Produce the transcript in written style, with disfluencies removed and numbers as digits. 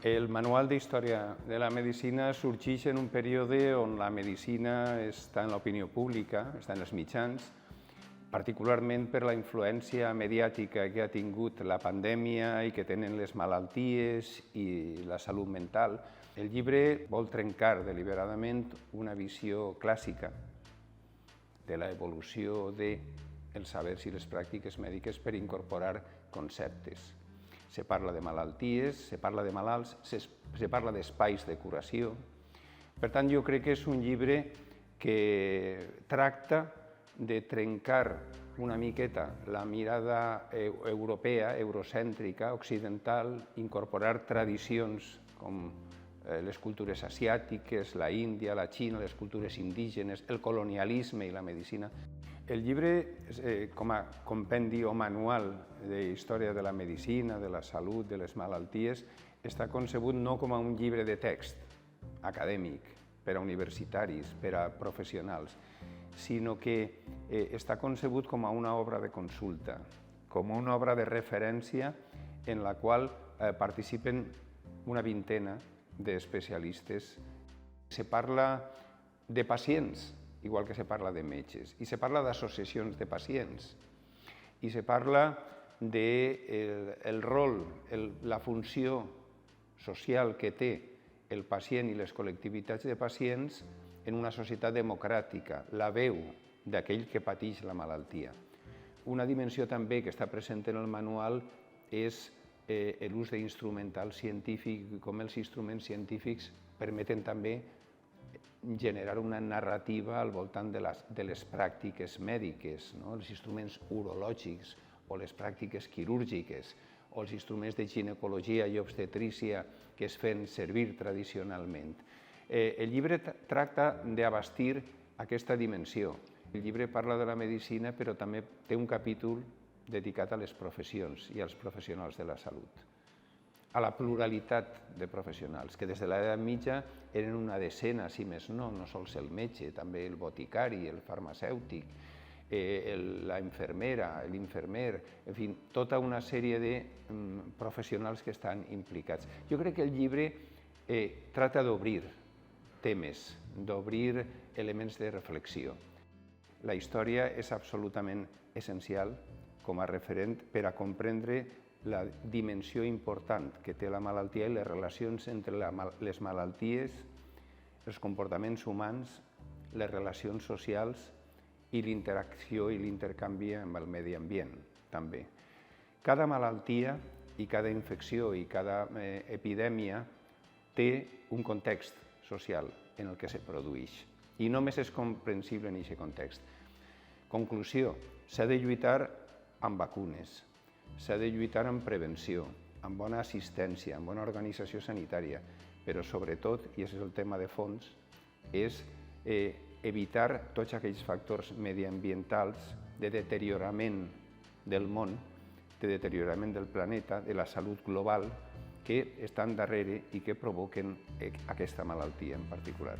El manual d'història de la medicina sorgeix en un període on la medicina està en l'opinió pública, està en els mitjans, particularment per la influència mediàtica que ha tingut la pandèmia i que tenen les malalties i la salut mental. El llibre vol trencar deliberadament una visió clàssica de l'evolució dels sabers i les pràctiques mèdiques per incorporar conceptes. Se parla de malalties, se parla de malalts, se parla d'espais de curació. Per tant, jo crec que és un llibre que tracta de trencar una miqueta la mirada europea, eurocèntrica, occidental, incorporar tradicions com les cultures asiàtiques, la Índia, la Xina, les cultures indígenes, el colonialisme i la medicina. El llibre, com a compendi o manual de història de la medicina, de la salut, de les malalties, està concebut no com a un llibre de text acadèmic per a universitaris, per a professionals, sinó que està concebut com a una obra de consulta, com una obra de referència en la qual participen una vintena d'especialistes. Se parla de pacients, igual que se parla de metges, i se parla d'associacions de pacients, i se parla del rol, la funció social que té el pacient i les col·lectivitats de pacients en una societat democràtica, la veu d'aquell que pateix la malaltia. Una dimensió també que està present en el manual és l'ús d'instrumental científic, com els instruments científics permeten també generar una narrativa al voltant de les pràctiques mèdiques, els instruments urològics o les pràctiques quirúrgiques o els instruments de ginecologia i obstetrícia que es fan servir tradicionalment. El llibre tracta d'abastir aquesta dimensió. El llibre parla de la medicina, però també té un capítol dedicat a les professions i als professionals de la salut, a la pluralitat de professionals, que des de l'edat mitja eren una decena, si més no, no sols el metge, també el boticari, el farmacèutic, la infermera, l'infermer, en fi, tota una sèrie de professionals que estan implicats. Jo crec que el llibre tracta d'obrir temes, d'obrir elements de reflexió. La història és absolutament essencial com a referent per a comprendre la dimensió important que té la malaltia i les relacions entre les malalties, els comportaments humans, les relacions socials i l'interacció i l'intercanvi amb el medi ambient, també. Cada malaltia i cada infecció i cada epidèmia té un context social en el que se produeix i només és comprensible en aquest context. Conclusió, s'ha de lluitar amb vacunes, s'ha de lluitar amb prevenció, amb bona assistència, amb bona organització sanitària, però sobretot, i aquest és el tema de fons, és evitar tots aquells factors mediambientals de deteriorament del món, de deteriorament del planeta, de la salut global, que estan darrere i que provoquen aquesta malaltia en particular.